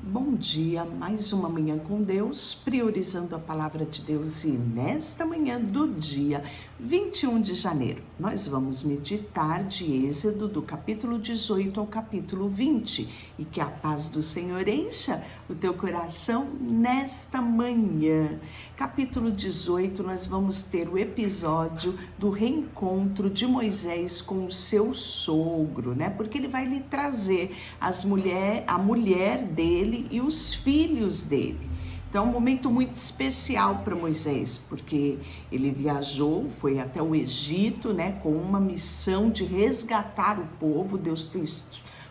Bom dia, mais uma manhã com Deus, priorizando a palavra de Deus, e nesta manhã do dia 21 de janeiro, nós vamos meditar de Êxodo do capítulo 18 ao capítulo 20, e que a paz do Senhor encha o teu coração nesta manhã. Capítulo 18, nós vamos ter o episódio do reencontro de Moisés com o seu sogro, né? Porque ele vai lhe trazer a mulher dele e os filhos dele. Então, é um momento muito especial para Moisés, porque ele viajou, foi até o Egito, né, com uma missão de resgatar o povo. Deus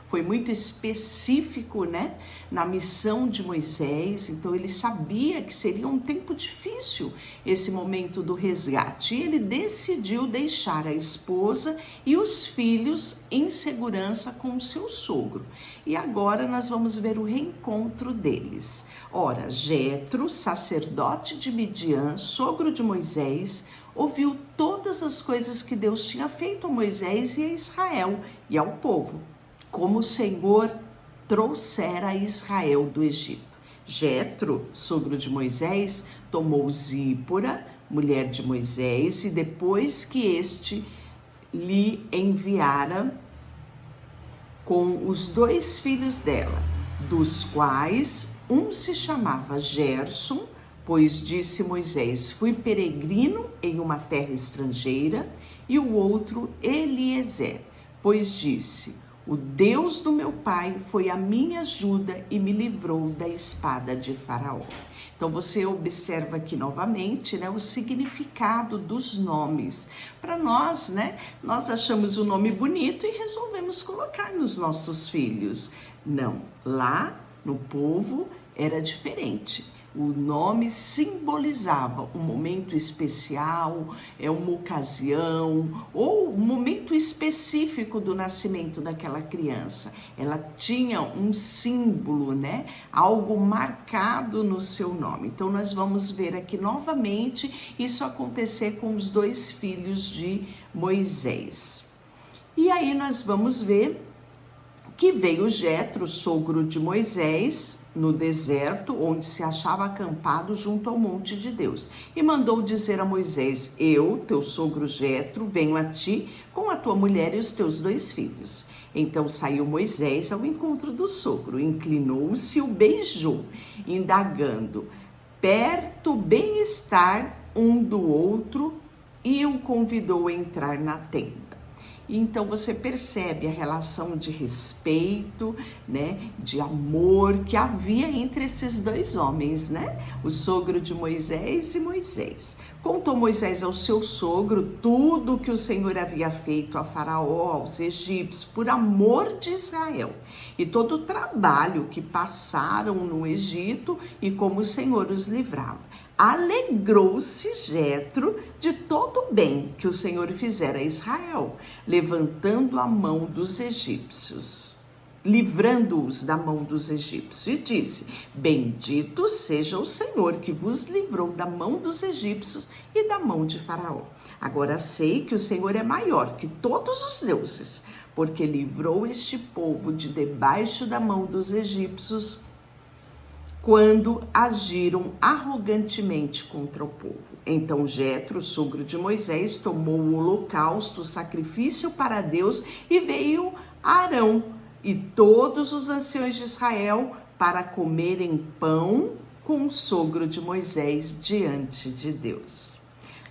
foi muito específico, né, na missão de Moisés. Então ele sabia que seria um tempo difícil esse momento do resgate. E ele decidiu deixar a esposa e os filhos em segurança com o seu sogro. E agora nós vamos ver o reencontro deles. Ora, Jetro, sacerdote de Midian, sogro de Moisés, ouviu todas as coisas que Deus tinha feito a Moisés e a Israel e ao povo, como o Senhor trouxera a Israel do Egito. Jetro, sogro de Moisés, tomou Zípora, mulher de Moisés, e depois que este lhe enviara com os 2 filhos dela, dos quais um se chamava Gerson, pois disse Moisés: fui peregrino em uma terra estrangeira, e o outro Eliezer, pois disse: o Deus do meu pai foi a minha ajuda e me livrou da espada de Faraó. Então você observa aqui novamente, né, o significado dos nomes. Para nós, né, nós achamos o nome bonito e resolvemos colocar nos nossos filhos. Não, lá no povo era diferente. O nome simbolizava um momento especial, uma ocasião ou um momento específico do nascimento daquela criança. Ela tinha um símbolo, né? Algo marcado no seu nome. Então nós vamos ver aqui novamente isso acontecer com os 2 filhos de Moisés. E aí nós vamos ver que veio Jetro, sogro de Moisés, no deserto, onde se achava acampado junto ao monte de Deus, e mandou dizer a Moisés: eu, teu sogro Jetro, venho a ti com a tua mulher e os teus 2 filhos. Então saiu Moisés ao encontro do sogro, inclinou-se e o beijou, indagando perto bem-estar um do outro, e o convidou a entrar na tenda. Então você percebe a relação de respeito, né, de amor que havia entre esses 2 homens, né? O sogro de Moisés e Moisés. Contou Moisés ao seu sogro tudo o que o Senhor havia feito a Faraó, aos egípcios, por amor de Israel, e todo o trabalho que passaram no Egito e como o Senhor os livrava. Alegrou-se Jetro de todo o bem que o Senhor fizera a Israel, levantando a mão dos egípcios, livrando-os da mão dos egípcios, e disse: bendito seja o Senhor que vos livrou da mão dos egípcios e da mão de Faraó. Agora sei que o Senhor é maior que todos os deuses, porque livrou este povo de debaixo da mão dos egípcios, quando agiram arrogantemente contra o povo. Então Jetro, sogro de Moisés, tomou o holocausto, o sacrifício para Deus, e veio Arão e todos os anciãos de Israel para comerem pão com o sogro de Moisés diante de Deus.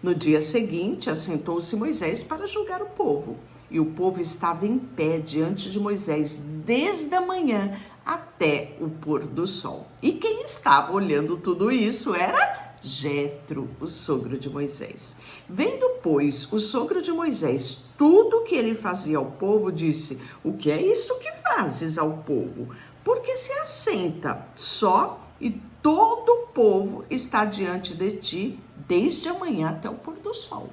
No dia seguinte, assentou-se Moisés para julgar o povo, e o povo estava em pé diante de Moisés desde a manhã até o pôr do sol. E quem estava olhando tudo isso era Jetro, o sogro de Moisés. Vendo, pois, o sogro de Moisés tudo o que ele fazia ao povo, disse: o que é isto que fazes ao povo? Porque se assenta só e todo o povo está diante de ti desde amanhã até o pôr do sol.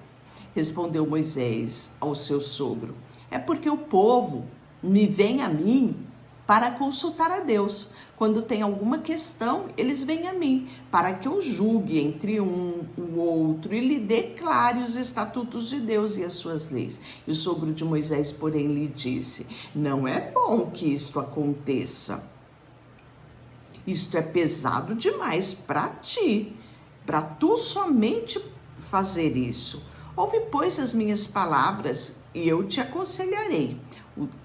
Respondeu Moisés ao seu sogro: é porque o povo me vem a mim para consultar a Deus. Quando tem alguma questão, eles vêm a mim, para que eu julgue entre o outro e lhe declare os estatutos de Deus e as suas leis. E o sogro de Moisés, porém, lhe disse: não é bom que isto aconteça. Isto é pesado demais para ti, para tu somente fazer isso. Ouve, pois, as minhas palavras e eu te aconselharei.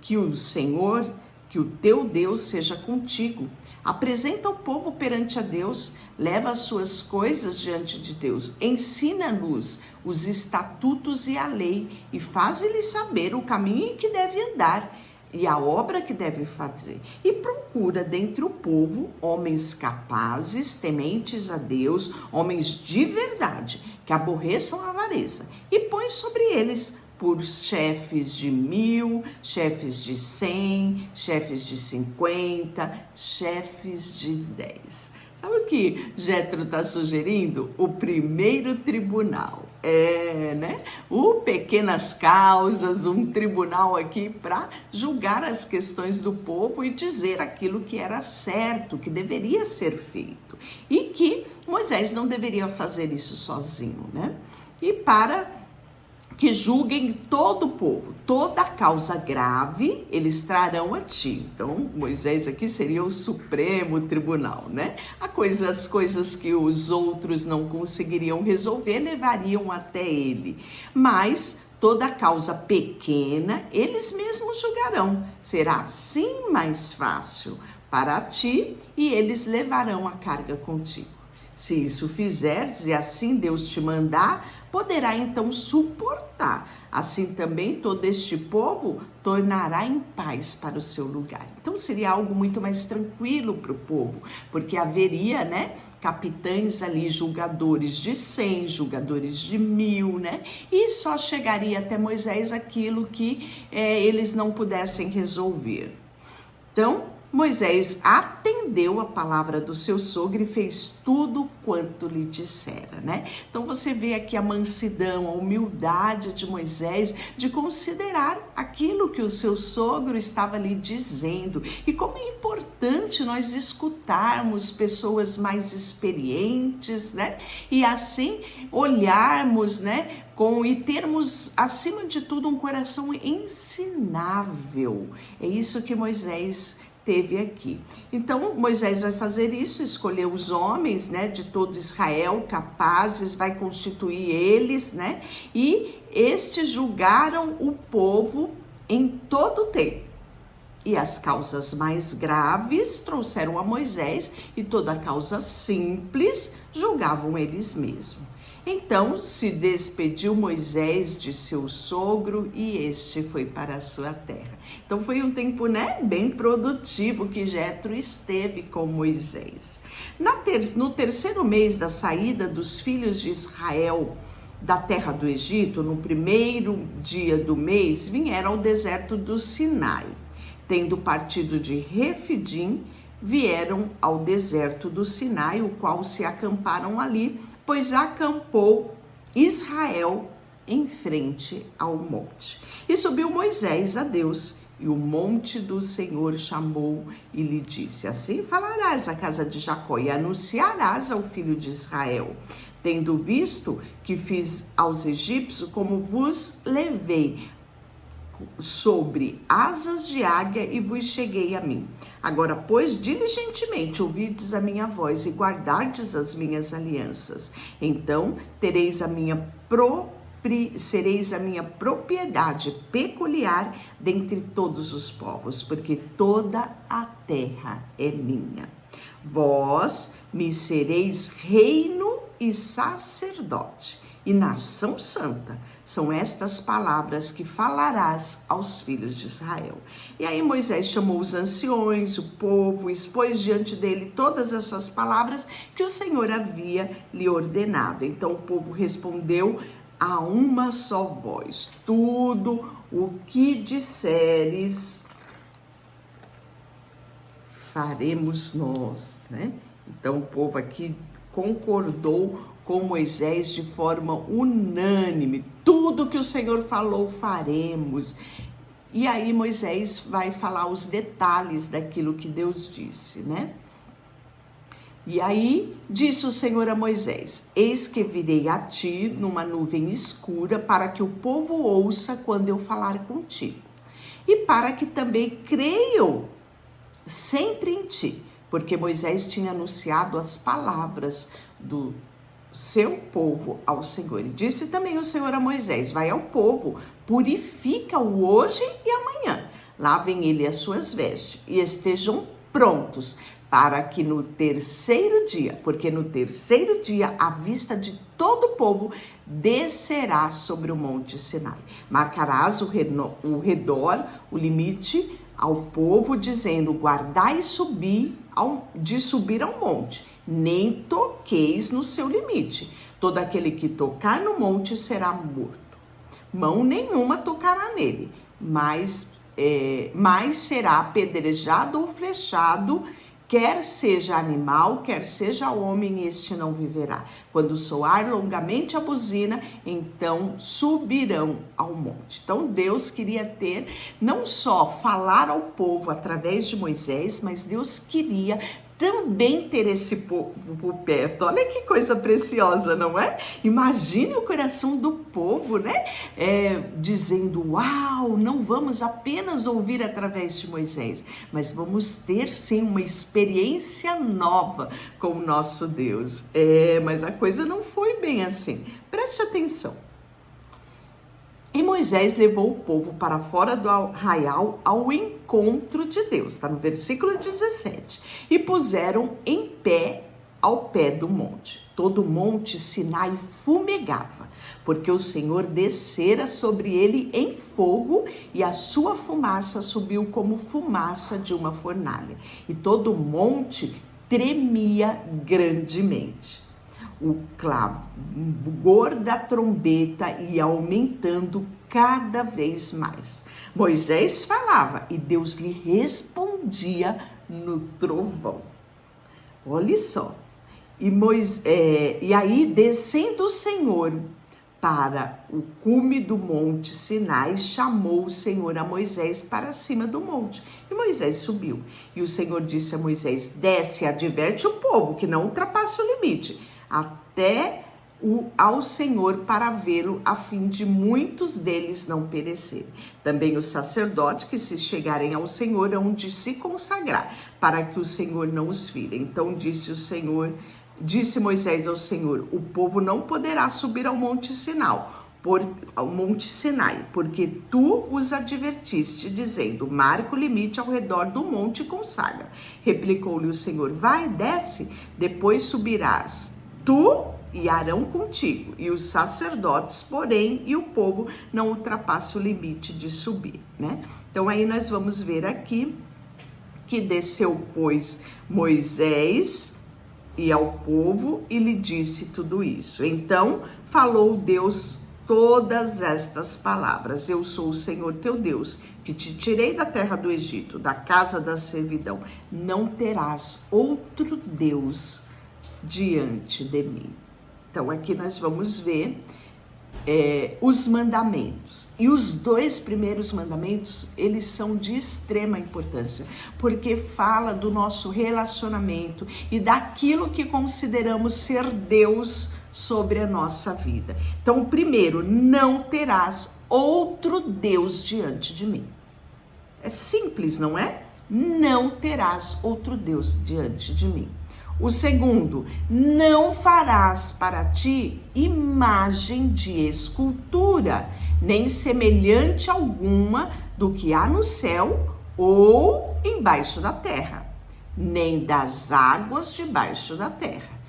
Que o Senhor, que o teu Deus seja contigo. Apresenta o povo perante a Deus, leva as suas coisas diante de Deus, ensina-nos os estatutos e a lei e faz-lhes saber o caminho em que deve andar e a obra que deve fazer. E procura dentre o povo homens capazes, tementes a Deus, homens de verdade, que aborreçam a avareza, e põe sobre eles por chefes de 1000, chefes de 100, chefes de 50, chefes de 10. Sabe o que Jétro está sugerindo? O primeiro tribunal. Né? O Pequenas Causas, um tribunal aqui para julgar as questões do povo e dizer aquilo que era certo, que deveria ser feito. E que Moisés não deveria fazer isso sozinho, né? E para que julguem todo o povo, toda causa grave, eles trarão a ti. Então, Moisés aqui seria o supremo tribunal, né? As coisas que os outros não conseguiriam resolver, levariam até ele. Mas toda causa pequena, eles mesmos julgarão. Será assim mais fácil para ti e eles levarão a carga contigo. Se isso fizeres e assim Deus te mandar, poderá então suportar. Assim também todo este povo tornará em paz para o seu lugar. Então seria algo muito mais tranquilo para o povo, porque haveria, né, capitães ali, julgadores de 100, julgadores de 1000, né? E só chegaria até Moisés aquilo que eles não pudessem resolver. Então, Moisés atendeu a palavra do seu sogro e fez tudo quanto lhe dissera, né? Então você vê aqui a mansidão, a humildade de Moisés de considerar aquilo que o seu sogro estava lhe dizendo. E como é importante nós escutarmos pessoas mais experientes, né? E assim olharmos, né? E termos, acima de tudo, um coração ensinável. É isso que Moisés teve aqui. Então, Moisés vai fazer isso, escolher os homens, né, de todo Israel, capazes, vai constituir eles, né, e estes julgaram o povo em todo o tempo. E as causas mais graves trouxeram a Moisés, e toda causa simples julgavam eles mesmos. Então se despediu Moisés de seu sogro e este foi para a sua terra. Então foi um tempo, né, bem produtivo que Jétro esteve com Moisés. No terceiro mês da saída dos filhos de Israel da terra do Egito, no primeiro dia do mês, vieram ao deserto do Sinai. Tendo partido de Refidim, vieram ao deserto do Sinai, o qual se acamparam ali, pois acampou Israel em frente ao monte. E subiu Moisés a Deus, e o monte do Senhor chamou e lhe disse: assim falarás à casa de Jacó e anunciarás ao filho de Israel, tendo visto que fiz aos egípcios como vos levei sobre asas de águia e vos cheguei a mim. Agora, pois, diligentemente ouvides a minha voz e guardardes as minhas alianças, então sereis a minha propriedade peculiar dentre todos os povos, porque toda a terra é minha. Vós me sereis reino e sacerdote e nação santa. São estas palavras que falarás aos filhos de Israel. E aí Moisés chamou os anciões, o povo, expôs diante dele todas essas palavras que o Senhor havia lhe ordenado. Então o povo respondeu a uma só voz: tudo o que disseres, faremos nós, né? Então o povo aqui concordou com Moisés de forma unânime. Tudo que o Senhor falou, faremos. E aí Moisés vai falar os detalhes daquilo que Deus disse, né? E aí disse o Senhor a Moisés: eis que virei a ti numa nuvem escura, para que o povo ouça quando eu falar contigo, e para que também creiam sempre em ti, porque Moisés tinha anunciado as palavras do seu povo ao Senhor. E disse também o Senhor a Moisés: vai ao povo, purifica-o hoje e amanhã, lavem ele as suas vestes e estejam prontos, para que no terceiro dia, porque no terceiro dia, à vista de todo o povo, descerá sobre o monte Sinai. Marcarás o redor, o limite ao povo, dizendo: guardai de subir ao monte, nem toqueis no seu limite. Todo aquele que tocar no monte será morto. Mão nenhuma tocará nele, mas será apedrejado ou flechado, quer seja animal, quer seja homem, este não viverá. Quando soar longamente a buzina, então subirão ao monte. Então Deus queria não só falar ao povo através de Moisés, mas Deus queria também ter esse povo por perto. Olha que coisa preciosa, não é? Imagine o coração do povo, né? Dizendo: uau, não vamos apenas ouvir através de Moisés, mas vamos ter sim uma experiência nova com o nosso Deus. Mas a coisa não foi bem assim. Preste atenção. E Moisés levou o povo para fora do arraial ao encontro de Deus, está no versículo 17. E puseram em pé ao pé do monte. Todo o monte Sinai fumegava, porque o Senhor descera sobre ele em fogo, e a sua fumaça subiu como fumaça de uma fornalha. E todo o monte tremia grandemente. O clamor da trombeta ia aumentando cada vez mais. Moisés falava e Deus lhe respondia no trovão. Olha só. E aí, descendo o Senhor para o cume do monte Sinai, chamou o Senhor a Moisés para cima do monte. E Moisés subiu. E o Senhor disse a Moisés: desce e adverte o povo que não ultrapasse o limite ao Senhor, para vê-lo, a fim de muitos deles não perecerem. Também os sacerdotes que se chegarem ao Senhor hão de se consagrar, para que o Senhor não os fira. Então disse Moisés ao Senhor: o povo não poderá subir ao monte Sinai, porque tu os advertiste, dizendo: marca o limite ao redor do monte e consagra. Replicou-lhe o Senhor: vai, desce, depois subirás tu e Arão contigo, e os sacerdotes, porém, e o povo não ultrapasse o limite de subir, né? Então aí nós vamos ver aqui que desceu, pois, Moisés e ao povo e lhe disse tudo isso. Então falou Deus todas estas palavras: eu sou o Senhor teu Deus, que te tirei da terra do Egito, da casa da servidão. Não terás outro Deus diante de mim. Então aqui nós vamos ver os mandamentos. E os dois primeiros mandamentos, eles são de extrema importância, porque fala do nosso relacionamento e daquilo que consideramos ser Deus sobre a nossa vida. Então o primeiro: não terás outro Deus diante de mim. É simples, não é? Não terás outro Deus diante de mim. O segundo: não farás para ti imagem de escultura, nem semelhante alguma do que há no céu ou embaixo da terra, nem das águas debaixo da terra.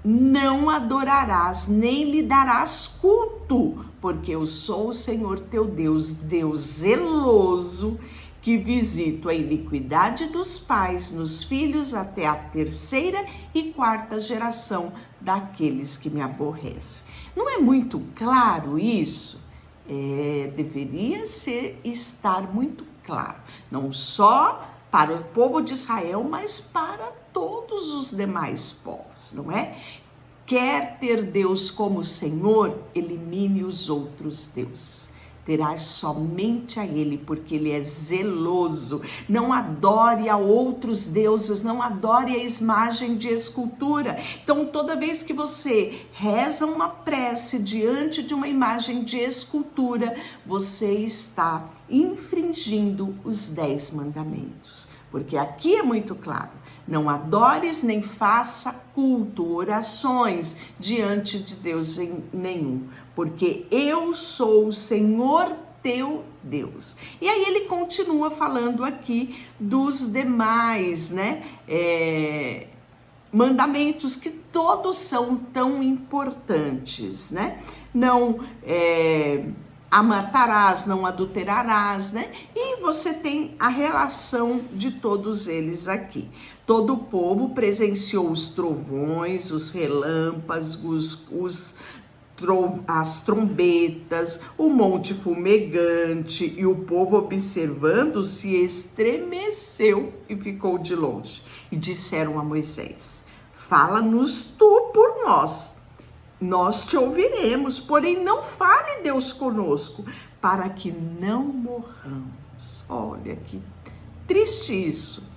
Não adorarás, nem lhe darás culto, porque eu sou o Senhor teu Deus, Deus zeloso, que visito a iniquidade dos pais nos filhos até a terceira e quarta geração daqueles que me aborrecem. Não é muito claro isso? Deveria estar muito claro, não só para o povo de Israel, mas para todos os demais povos, não é? Quer ter Deus como Senhor? Elimine os outros deuses. Terás somente a Ele, porque Ele é zeloso. Não adore a outros deuses, não adore a imagem de escultura. Então, toda vez que você reza uma prece diante de uma imagem de escultura, você está infringindo os 10 mandamentos. Porque aqui é muito claro: não adores nem faça culto, orações diante de Deus nenhum, porque eu sou o Senhor teu Deus. E aí ele continua falando aqui dos demais, mandamentos, que todos são tão importantes, Não matarás, não adulterarás, E você tem a relação de todos eles aqui. Todo o povo presenciou os trovões, os relâmpagos, as trombetas, o monte fumegante, e o povo, observando, se estremeceu e ficou de longe. E disseram a Moisés: fala-nos tu por nós te ouviremos, porém não fale Deus conosco, para que não morramos. Olha que triste isso.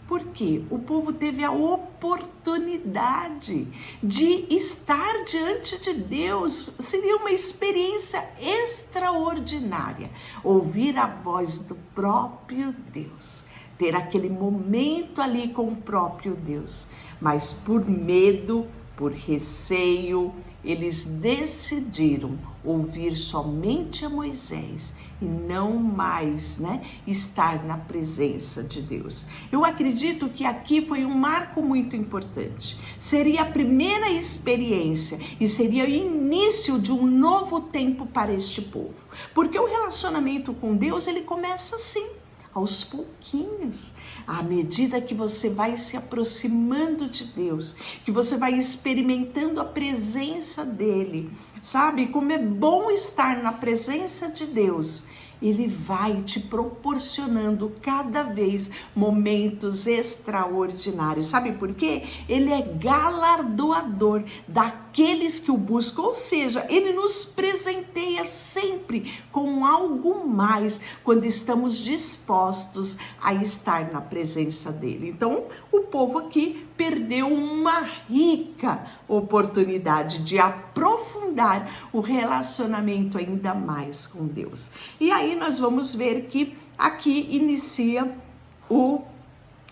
Porque o povo teve a oportunidade de estar diante de Deus. Seria uma experiência extraordinária ouvir a voz do próprio Deus, ter aquele momento ali com o próprio Deus. Mas por medo, por receio, eles decidiram ouvir somente a Moisés e não mais, estar na presença de Deus. Eu acredito que aqui foi um marco muito importante. Seria a primeira experiência e seria o início de um novo tempo para este povo. Porque o relacionamento com Deus, ele começa assim, aos pouquinhos. À medida que você vai se aproximando de Deus, que você vai experimentando a presença dele, sabe? Como é bom estar na presença de Deus. Ele vai te proporcionando cada vez momentos extraordinários. Sabe por quê? Ele é galardoador daqueles que o buscam. Ou seja, ele nos presenteia sempre com algo mais quando estamos dispostos a estar na presença dele. Então, o povo aqui perdeu uma rica oportunidade de aprofundar o relacionamento ainda mais com Deus. E aí nós vamos ver que aqui inicia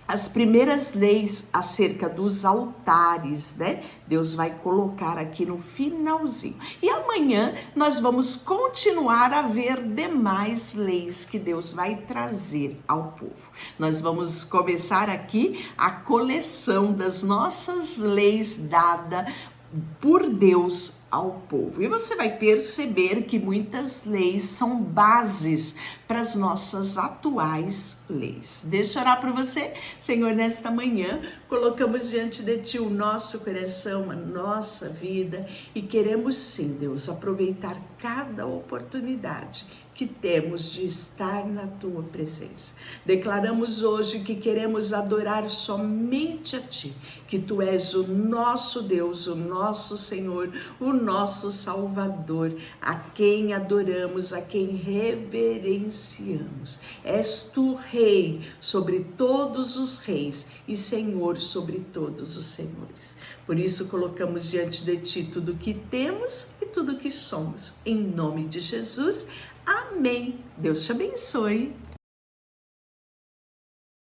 as primeiras leis acerca dos altares, Deus vai colocar aqui no finalzinho. E amanhã nós vamos continuar a ver demais leis que Deus vai trazer ao povo. Nós vamos começar aqui a coleção das nossas leis dada por Deus ao povo. E você vai perceber que muitas leis são bases para as nossas atuais leis. Deixa eu orar para você. Senhor, nesta manhã, colocamos diante de Ti o nosso coração, a nossa vida, e queremos sim, Deus, aproveitar cada oportunidade que temos de estar na Tua presença. Declaramos hoje que queremos adorar somente a Ti, que Tu és o nosso Deus, o nosso Senhor, o nosso Salvador, a quem adoramos, a quem reverenciamos. És Tu, Rei sobre todos os reis e Senhor sobre todos os senhores. Por isso colocamos diante de Ti tudo que temos e tudo que somos. Em nome de Jesus, amém. Deus te abençoe.